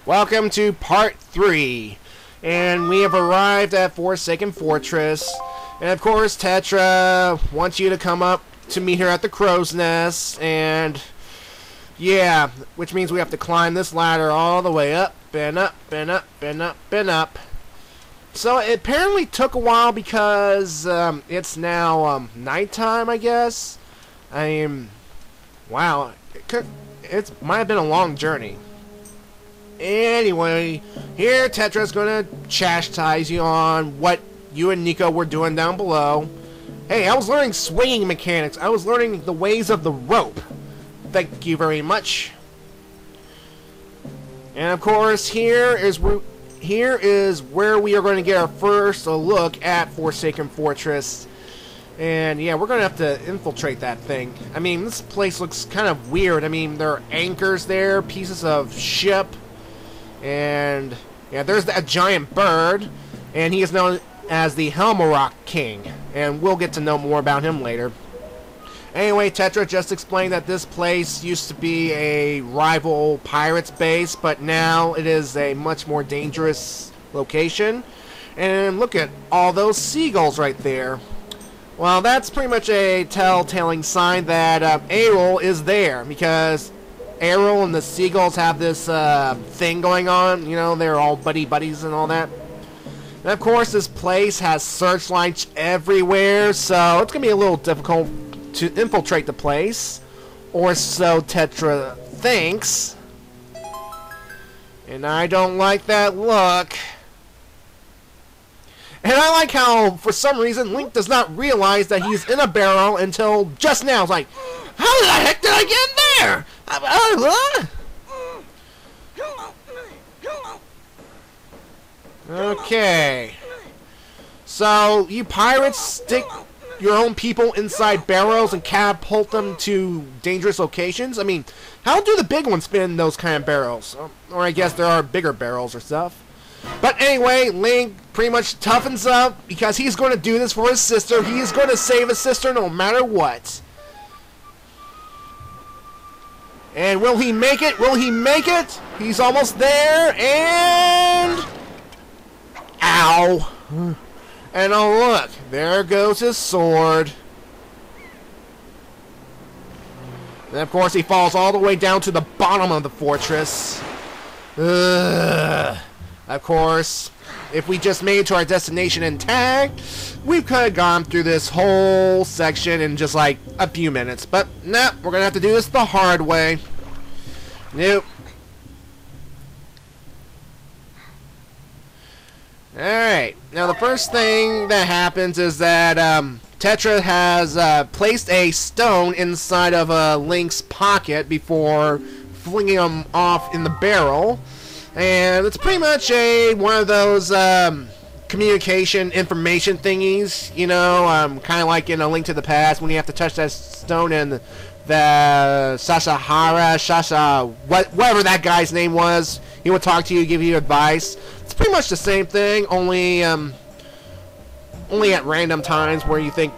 Welcome to part 3, and we have arrived at Forsaken Fortress, and of course Tetra wants you to come up to meet her at the crow's nest, and yeah, which means we have to climb this ladder all the way up, and up, and up, and up, and up. So it apparently took a while because it's now nighttime, I guess. I mean, wow, it might have been a long journey. Anyway, here Tetra's gonna chastise you on what you and Nico were doing down below. Hey, I was learning swinging mechanics. I was learning the ways of the rope. Thank you very much. And of course, here is where we are going to get our first look at Forsaken Fortress. And yeah, we're going to have to infiltrate that thing. I mean, this place looks kind of weird. I mean, there are anchors there, pieces of ship. And yeah, there's that giant bird, and he is known as the Helmarock King, and we'll get to know more about him later. Anyway, Tetra just explained that this place used to be a rival pirates base, but now it is a much more dangerous location. And look at all those seagulls right there. Well, that's pretty much a telltale sign that Errol is there, because Errol and the seagulls have this thing going on. You know, they're all buddies and all that. And of course, this place has searchlights everywhere, so it's going to be a little difficult to infiltrate the place. Or so Tetra thinks. And I don't like that look. And I like how, for some reason, Link does not realize that he's in a barrel until just now. It's like, how the heck did I get in there? Okay. So, you pirates stick your own people inside barrels and catapult them to dangerous locations? I mean, how do the big ones fit in those kind of barrels? Or I guess there are bigger barrels or stuff. But anyway, Link pretty much toughens up because he's going to do this for his sister. He is going to save his sister no matter what. And will he make it? Will he make it? He's almost there, and ow. And oh look, there goes his sword. And of course he falls all the way down to the bottom of the fortress. Ugh. Of course, if we just made it to our destination intact, we could have gone through this whole section in just like a few minutes. But nah, we're going to have to do this the hard way. Nope. Alright, now the first thing that happens is that Tetra has placed a stone inside of Link's pocket before flinging him off in the barrel. And it's pretty much one of those communication information thingies, you know, kind of like in A Link to the Past when you have to touch that stone and the whatever that guy's name was, he would talk to you, give you advice. It's pretty much the same thing, only at random times where you think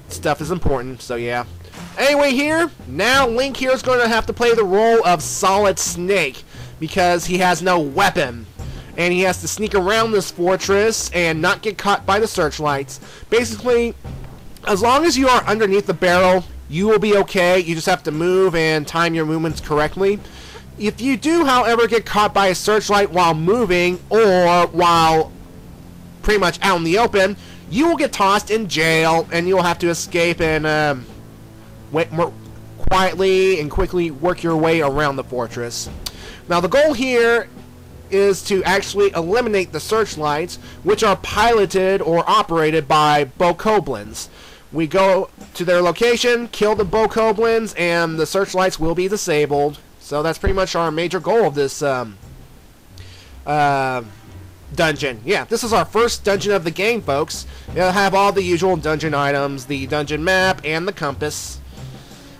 stuff is important, so yeah. Anyway, now Link here is going to have to play the role of Solid Snake, because he has no weapon. And he has to sneak around this fortress and not get caught by the searchlights. Basically, as long as you are underneath the barrel, you will be okay. You just have to move and time your movements correctly. If you do, however, get caught by a searchlight while moving or while pretty much out in the open, you will get tossed in jail and you will have to escape and wait more quietly and quickly work your way around the fortress. Now the goal here is to actually eliminate the searchlights, which are piloted or operated by bokoblins. We go to their location, kill the bokoblins, and the searchlights will be disabled. So that's pretty much our major goal of this dungeon. Yeah, this is our first dungeon of the game, folks. It'll have all the usual dungeon items, the dungeon map, and the compass.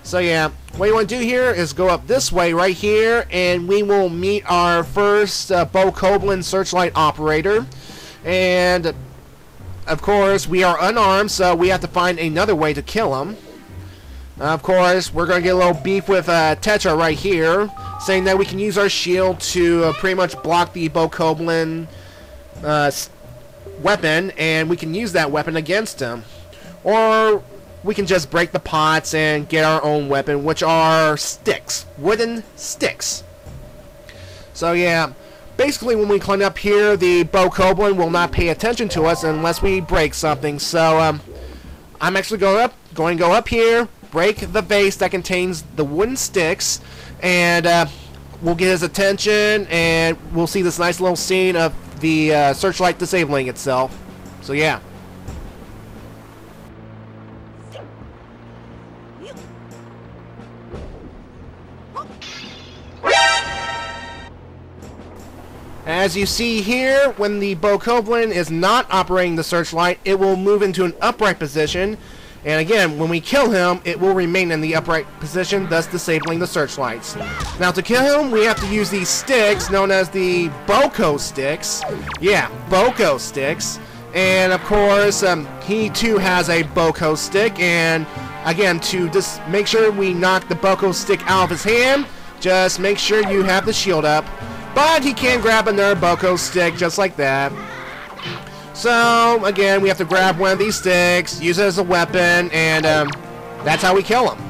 So yeah, what you want to do here is go up this way right here, and we will meet our first bokoblin searchlight operator. And of course, we are unarmed, so we have to find another way to kill him. Of course, we're going to get a little beef with Tetra right here, saying that we can use our shield to pretty much block the Bokoblin weapon, and we can use that weapon against him. Or we can just break the pots and get our own weapon, which are sticks. Wooden sticks. So yeah, basically when we climb up here, the Bokoblin will not pay attention to us unless we break something. So I'm actually going to go up here, break the vase that contains the wooden sticks, and we'll get his attention, and we'll see this nice little scene of the searchlight disabling itself. So yeah. As you see here, when the Bokoblin is not operating the searchlight, it will move into an upright position. And again, when we kill him, it will remain in the upright position, thus disabling the searchlights. Now, to kill him, we have to use these sticks, known as the Boko sticks. Yeah, Boko sticks. And, of course, he, too, has a Boko stick. And, again, to just make sure we knock the Boko stick out of his hand, just make sure you have the shield up. But he can grab another Boko stick just like that. So, again, we have to grab one of these sticks, use it as a weapon, and that's how we kill him.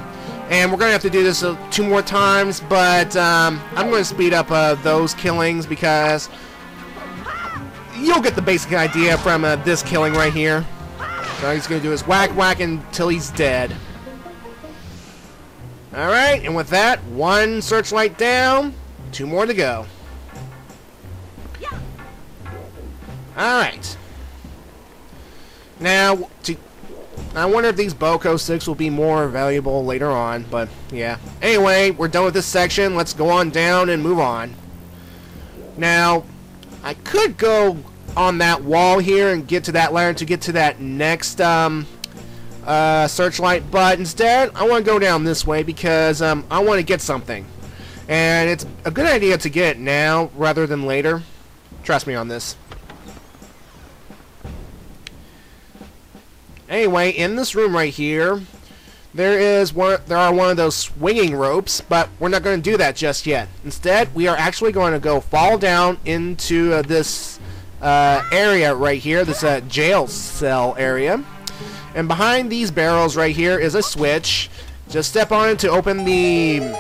And we're going to have to do this 2 more times, but I'm going to speed up those killings because you'll get the basic idea from this killing right here. So all he's going to do is whack, whack until he's dead. Alright, and with that, 1 searchlight down, 2 more to go. Alright. Now, I wonder if these Boko sticks will be more valuable later on, but yeah. Anyway, we're done with this section. Let's go on down and move on. Now, I could go on that wall here and get to that ladder to get to that next searchlight, but instead, I want to go down this way because I want to get something. And it's a good idea to get it now rather than later. Trust me on this. Anyway, in this room right here, there are one of those swinging ropes, but we're not going to do that just yet. Instead, we are actually going to go fall down into this area right here, this jail cell area. And behind these barrels right here is a switch. Just step on it to open the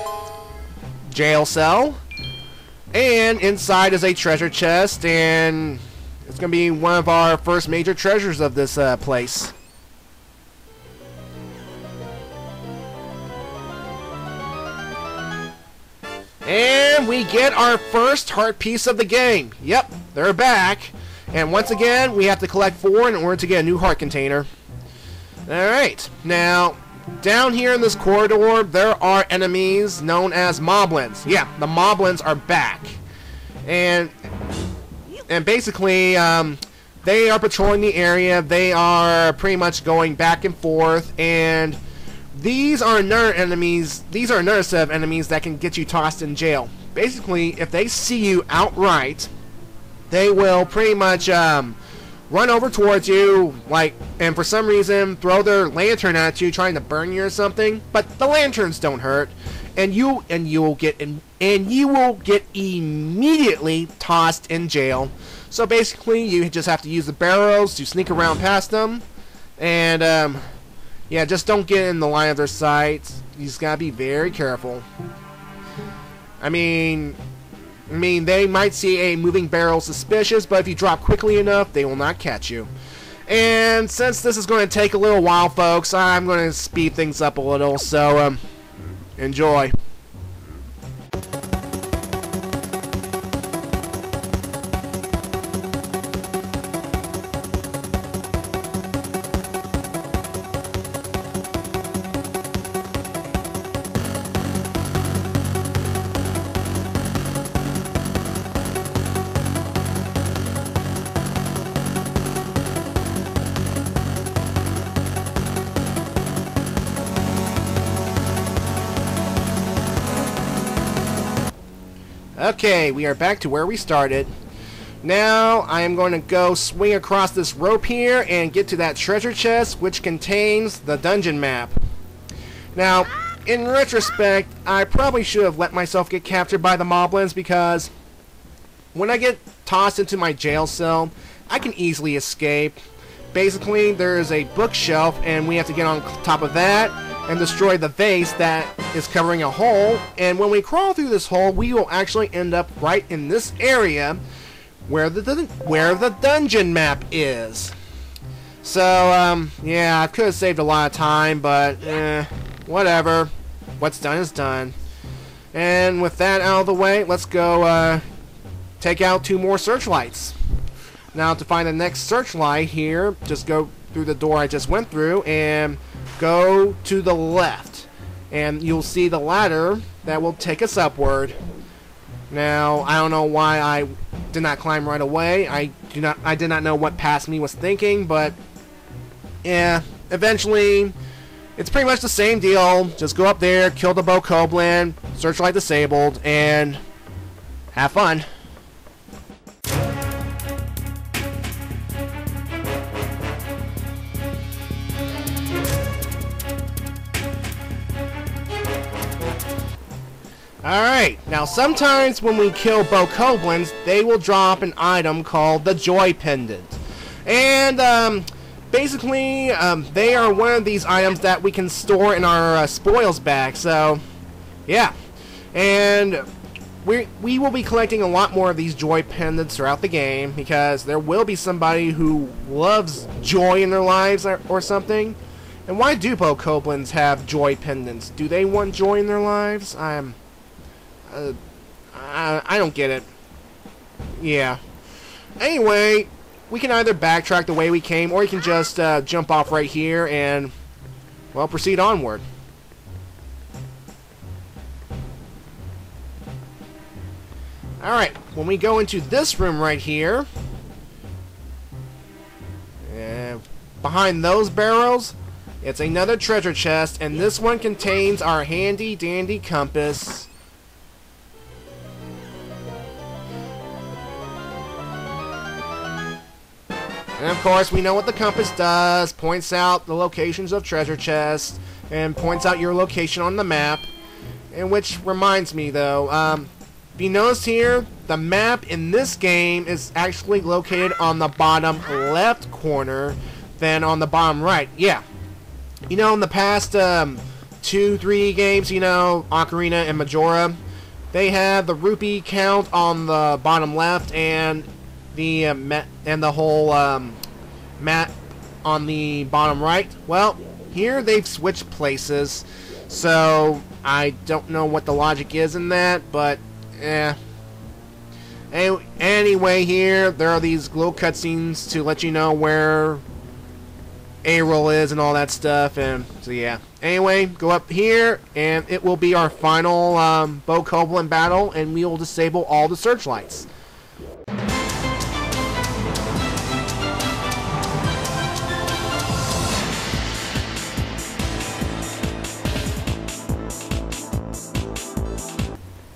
jail cell. And inside is a treasure chest, and it's going to be one of our first major treasures of this place. And we get our first heart piece of the game. Yep, they're back. And once again, we have to collect 4 in order to get a new heart container. Alright, now, down here in this corridor, there are enemies known as moblins. Yeah, the moblins are back. And basically, they are patrolling the area. They are pretty much going back and forth, and these are another enemies. These are another set of enemies that can get you tossed in jail. Basically, if they see you outright, they will pretty much run over towards you, and for some reason throw their lantern at you, trying to burn you or something. But the lanterns don't hurt, and you will get immediately tossed in jail. So basically, you just have to use the barrels to sneak around past them, and yeah, just don't get in the line of their sight. You just gotta be very careful. I mean, they might see a moving barrel suspicious, but if you drop quickly enough, they will not catch you. And since this is going to take a little while, folks, I'm going to speed things up a little, so enjoy. Okay, we are back to where we started. Now, I am going to go swing across this rope here and get to that treasure chest, which contains the dungeon map. Now, in retrospect, I probably should have let myself get captured by the moblins, because when I get tossed into my jail cell, I can easily escape. Basically, there is a bookshelf, and we have to get on top of that and destroy the vase that is covering a hole. And when we crawl through this hole, we will actually end up right in this area where the dungeon map is. So, yeah, I could have saved a lot of time, but whatever. What's done is done. And with that out of the way, let's go take out 2 more searchlights. Now, to find the next searchlight here, just go through the door I just went through and go to the left. And you'll see the ladder that will take us upward. Now, I don't know why I did not climb right away. I did not know what past me was thinking, but yeah, eventually it's pretty much the same deal. Just go up there, kill the bokoblin, searchlight disabled, and have fun. Alright, now sometimes when we kill bokoblins, they will drop an item called the Joy Pendant. And basically, they are one of these items that we can store in our spoils bag. So, yeah. And we will be collecting a lot more of these Joy Pendants throughout the game, because there will be somebody who loves joy in their lives or something. And why do bokoblins have Joy Pendants? Do they want joy in their lives? I don't get it. Yeah. Anyway, we can either backtrack the way we came, or you can just jump off right here and, well, proceed onward. Alright, when we go into this room right here, behind those barrels, it's another treasure chest, and this one contains our handy dandy compass. And of course, we know what the compass does. Points out the locations of treasure chests, and points out your location on the map. And which reminds me, though, if you notice here, the map in this game is actually located on the bottom left corner than on the bottom right. Yeah. You know, in the past 2-3 games, you know, Ocarina and Majora, they have the rupee count on the bottom left, and the whole map on the bottom right. Well, here they've switched places, so I don't know what the logic is in that, but anyway, here there are these little cutscenes to let you know where Aryll is and all that stuff, and so yeah. Anyway, go up here, and it will be our final bokoblin battle, and we will disable all the searchlights.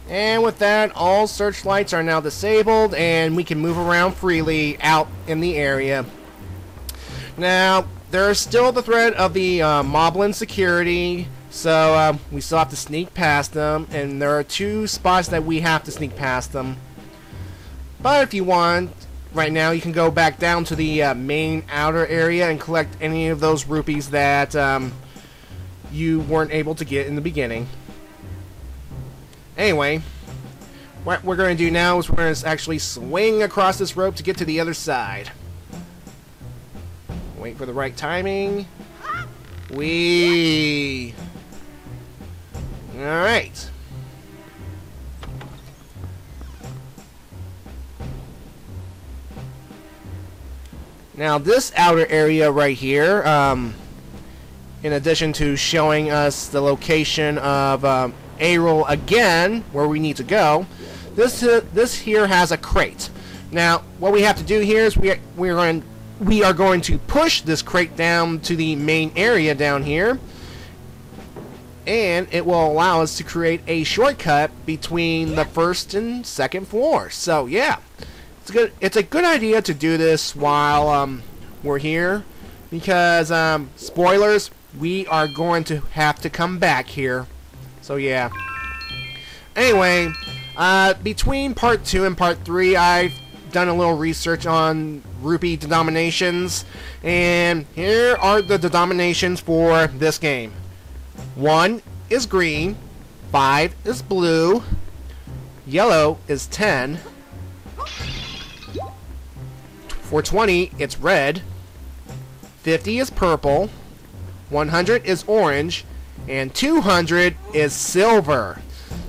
And with that, all searchlights are now disabled, and we can move around freely out in the area. Now, there is still the threat of the moblin security, so we still have to sneak past them, and there are 2 spots that we have to sneak past them. But if you want, right now you can go back down to the main outer area and collect any of those rupees that you weren't able to get in the beginning. Anyway, what we're going to do now is we're going to actually swing across this rope to get to the other side. Wait for the right timing. Whee! Alright. Now this outer area right here, in addition to showing us the location of Aryll again, where we need to go, this here has a crate. Now, what we have to do here is we are going to push this crate down to the main area down here, and it will allow us to create a shortcut between the first and second floor. So yeah, it's a good idea to do this while we're here, because spoilers, we are going to have to come back here. So yeah. Anyway, between part 2 and part 3, I've done a little research on rupee denominations, and here are the denominations for this game. 1 is green, 5 is blue, yellow is 10, for 20 it's red, 50 is purple, 100 is orange, and 200 is silver.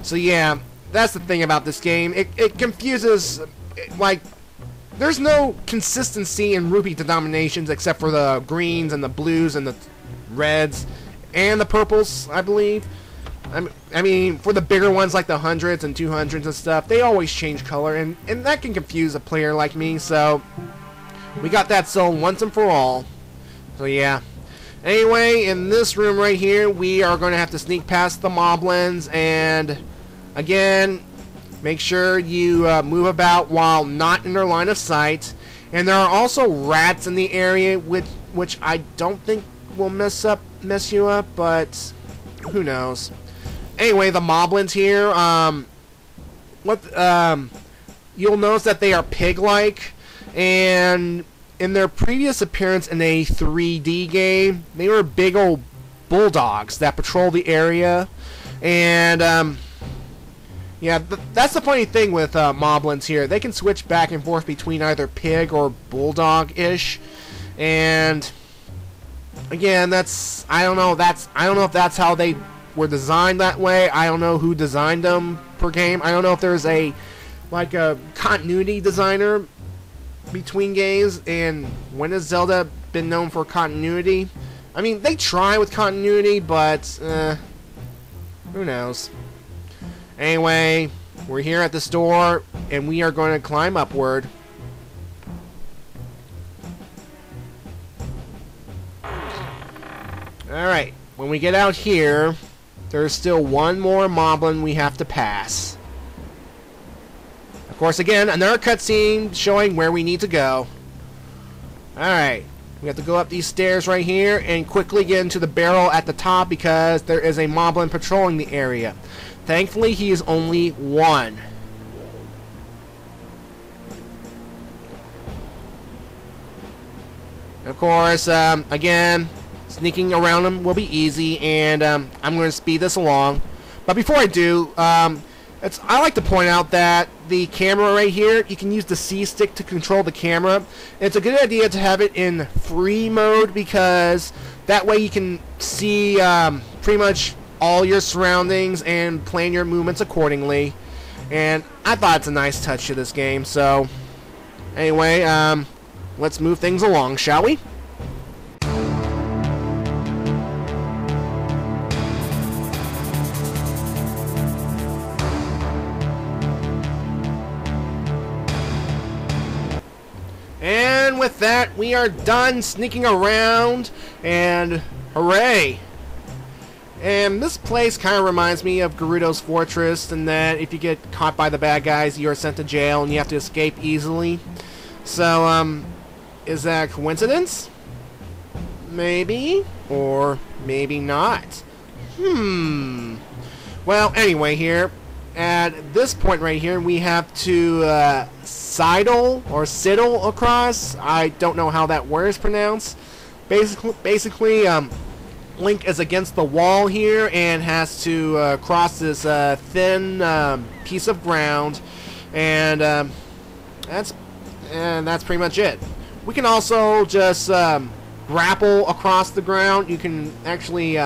So yeah, that's the thing about this game. It confuses, like, there's no consistency in rupee denominations except for the greens and the blues and the reds and the purples, I believe. I mean, for the bigger ones like the hundreds and 200s and stuff, they always change color, and that can confuse a player like me, so we got that settled once and for all. So yeah. Anyway, in this room right here, we are going to have to sneak past the moblins, and again, make sure you move about while not in their line of sight. And there are also rats in the area, which I don't think will mess you up, but who knows. Anyway, the moblins here, you'll notice that they are pig-like, and in their previous appearance in a 3D game, they were big old bulldogs that patrol the area, and yeah, that's the funny thing with moblins here. They can switch back and forth between either pig or bulldog-ish, and again, I don't know if that's how they were designed that way. I don't know who designed them per game. I don't know if there's a continuity designer between games, and when has Zelda been known for continuity? I mean, they try with continuity, but who knows. Anyway, we're here at this door, and we are going to climb upward. Alright, when we get out here, there's still one more moblin we have to pass. Of course, again, another cutscene showing where we need to go. Alright, we have to go up these stairs right here and quickly get into the barrel at the top because there is a moblin patrolling the area. Thankfully, he is only one. Of course, again, sneaking around him will be easy, and I'm going to speed this along. But before I do, I like to point out that the camera right here, you can use the C stick to control the camera. It's a good idea to have it in free mode because that way you can see pretty much all your surroundings and plan your movements accordingly. And I thought it's a nice touch to this game. So anyway, let's move things along, shall we? And with that, we are done sneaking around, and hooray! And this place kind of reminds me of Gerudo's Fortress, in that if you get caught by the bad guys, you are sent to jail and you have to escape easily. So, is that a coincidence? Maybe, or maybe not. Well, anyway, here, at this point right here, we have to sidle across. I don't know how that word is pronounced. Basically, Link is against the wall here and has to cross this thin piece of ground, and that's pretty much it. We can also just grapple across the ground. You can actually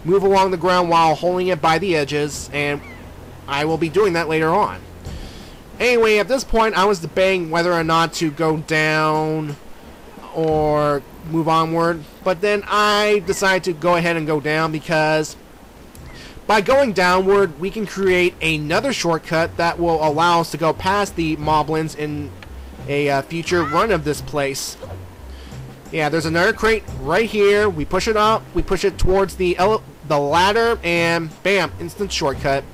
move along the ground while holding it by the edges, and I will be doing that later on. Anyway, at this point, I was debating whether or not to go down or move onward, but then I decided to go ahead and go down because by going downward, we can create another shortcut that will allow us to go past the moblins in a future run of this place. Yeah, there's another crate right here. We push it up, we push it towards the ladder, and bam, instant shortcut.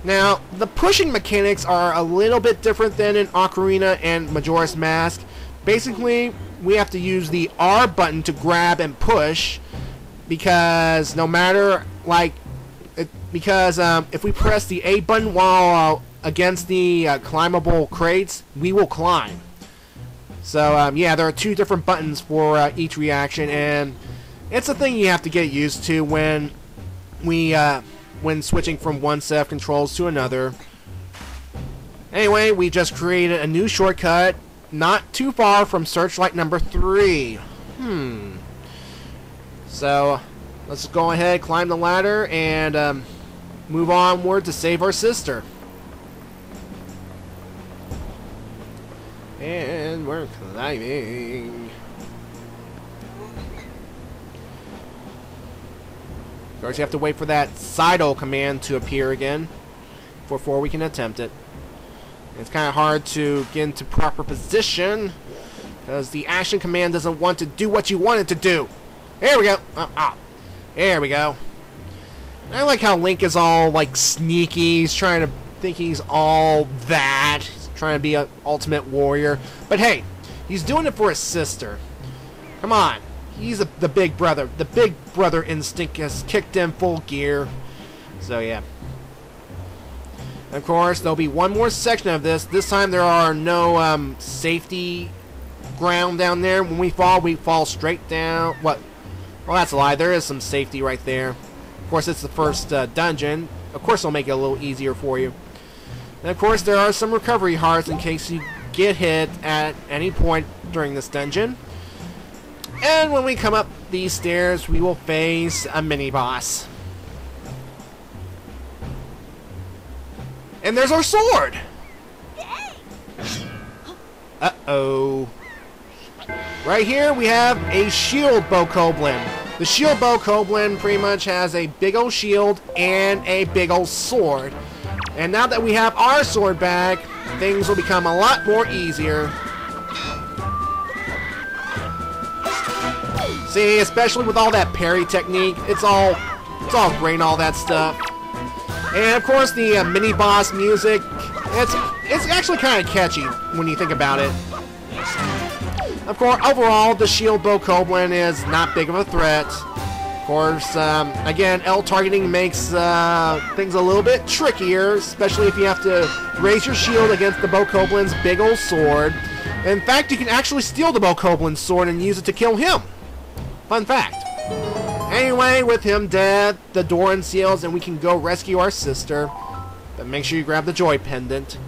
Now, the pushing mechanics are a little bit different than in Ocarina and Majora's Mask. Basically, we have to use the R button to grab and push, because no matter if we press the A button while against the climbable crates, we will climb. So yeah, there are 2 different buttons for each reaction, and it's a thing you have to get used to when switching from one set of controls to another. Anyway, we just created a new shortcut not too far from searchlight number 3. So let's go ahead, climb the ladder, and move onward to save our sister. And we're climbing. Of course, you have to wait for that sidle command to appear again before we can attempt it. It's kind of hard to get into proper position because the action command doesn't want to do what you want it to do. There we go. There we go. I like how Link is all like sneaky. He's trying to think he's all that. He's trying to be an ultimate warrior. But hey, he's doing it for his sister. Come on. He's the big brother. The big brother instinct has kicked in full gear. So yeah. Of course, there'll be one more section of this. This time there are no safety ground down there. When we fall straight down. What? Well, that's a lie. There is some safety right there. Of course, it's the first dungeon. Of course, it'll make it a little easier for you. And of course, there are some recovery hearts in case you get hit at any point during this dungeon. And when we come up these stairs, we will face a mini-boss. And there's our sword! Uh-oh. Right here, we have a shield bokoblin. The shield bokoblin pretty much has a big old shield and a big old sword. And now that we have our sword back, things will become a lot more easier. See, especially with all that parry technique, it's all great and all that stuff. And of course, the mini boss music, it's actually kind of catchy when you think about it. Of course, overall, the shield bokoblin is not big of a threat. Of course, again, L targeting makes things a little bit trickier, especially if you have to raise your shield against the bokoblin's big old sword. In fact, you can actually steal the bokoblin's sword and use it to kill him. Fun fact. Anyway, with him dead, the door unseals and we can go rescue our sister. But make sure you grab the joy pendant.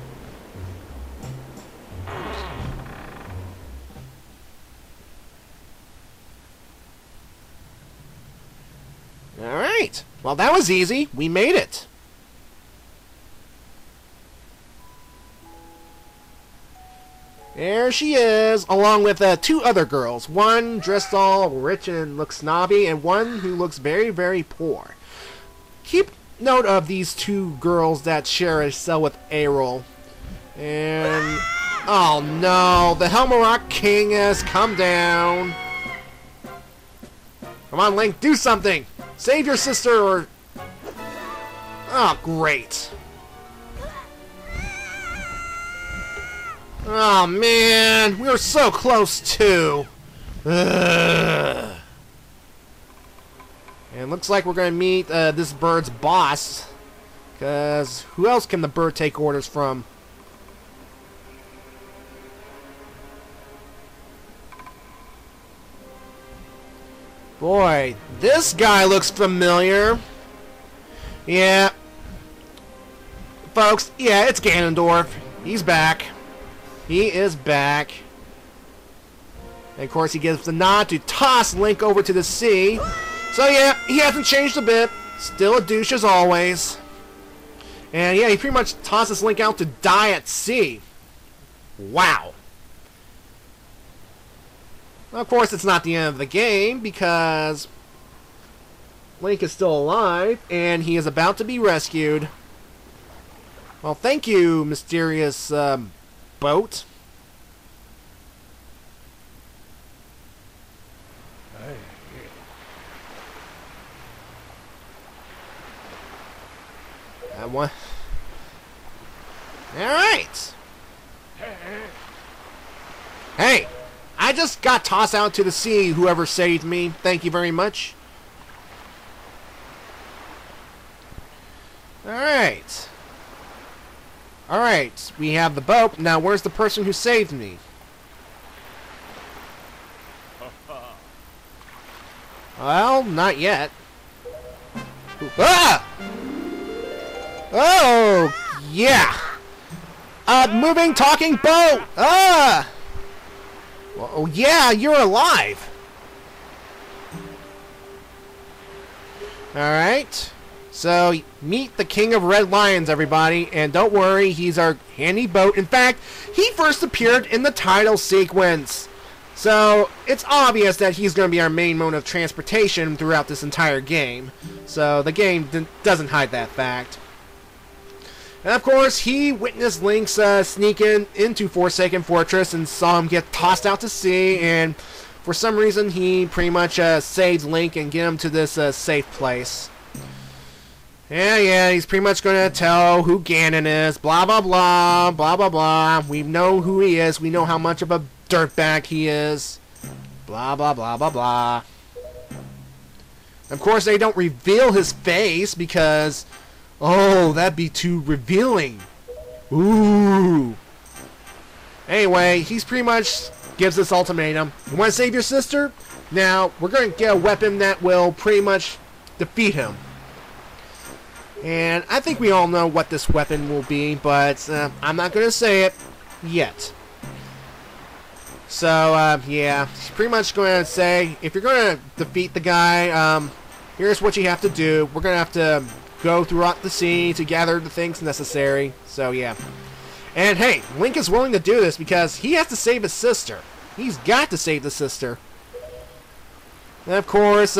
Alright. Well, that was easy. We made it. There she is, along with 2 other girls. One dressed all rich and looks snobby, and one who looks very, very poor. Keep note of these 2 girls that share a cell with Errol. And... oh no, the Helmarock King has come down. Come on, Link, do something! Save your sister or... oh, great. Oh man, we were so close too. Ugh. And looks like we're gonna meet this bird's boss, cause who else can the bird take orders from? Boy, this guy looks familiar. Yeah, folks. Yeah, it's Ganondorf. He's back. He is back. And of course, he gives the nod to toss Link over to the sea. So yeah, he hasn't changed a bit. Still a douche as always. And yeah, he pretty much tosses Link out to die at sea. Wow. Of course, it's not the end of the game because Link is still alive and he is about to be rescued. Well, thank you, mysterious boat. What? All right. Hey, I just got tossed out to the sea. Whoever saved me, thank you very much. Alright. Alright, we have the boat. Now, where's the person who saved me? Well, not yet. Ah! Oh, yeah! Moving, talking boat! Ah! Oh, yeah, you're alive! Alright. So, meet the King of Red Lions, everybody. And don't worry, he's our handy boat. In fact, he first appeared in the title sequence. So, it's obvious that he's going to be our main mode of transportation throughout this entire game. So, the game doesn't hide that fact. And of course, he witnessed Link's sneaking into Forsaken Fortress and saw him get tossed out to sea. And for some reason, he pretty much saved Link and get him to this safe place. Yeah, he's pretty much going to tell who Ganon is. Blah, blah, blah, blah, blah, blah. We know who he is. We know how much of a dirtbag he is. Blah, blah, blah, blah, blah. Of course, they don't reveal his face because, oh, that'd be too revealing. Ooh. Anyway, he's pretty much gives this ultimatum. You want to save your sister? Now, we're going to get a weapon that will pretty much defeat him. And I think we all know what this weapon will be, but I'm not going to say it yet. So, yeah, he's pretty much going to say, if you're going to defeat the guy, here's what you have to do. We're going to have to go throughout the sea to gather the things necessary. So, yeah. And, hey, Link is willing to do this because he has to save his sister. He's got to save the sister. And of course,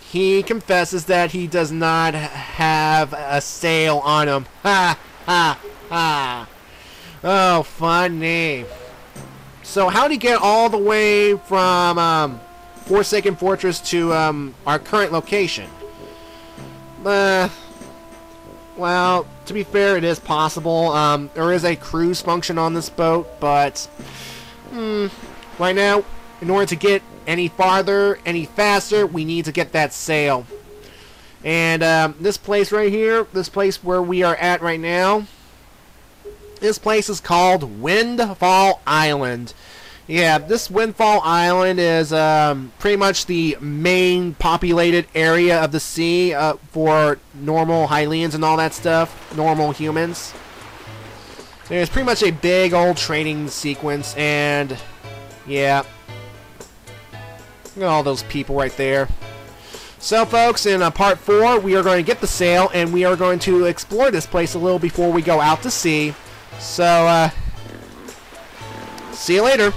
he confesses that he does not have a sail on him. Ha, ha, ha. Oh, funny. So how did he get all the way from Forsaken Fortress to our current location? Well, to be fair, it is possible. There is a cruise function on this boat, but right now, in order to get any farther, any faster, we need to get that sail. And this place right here, this place where we are at right now, this place is called Windfall Island. Yeah, this Windfall Island is pretty much the main populated area of the sea for normal Hylians and all that stuff, normal humans. There's pretty much a big old training sequence, and yeah. Look at all those people right there. So, folks, in part 4, we are going to get the sail, and we are going to explore this place a little before we go out to sea. So, see you later.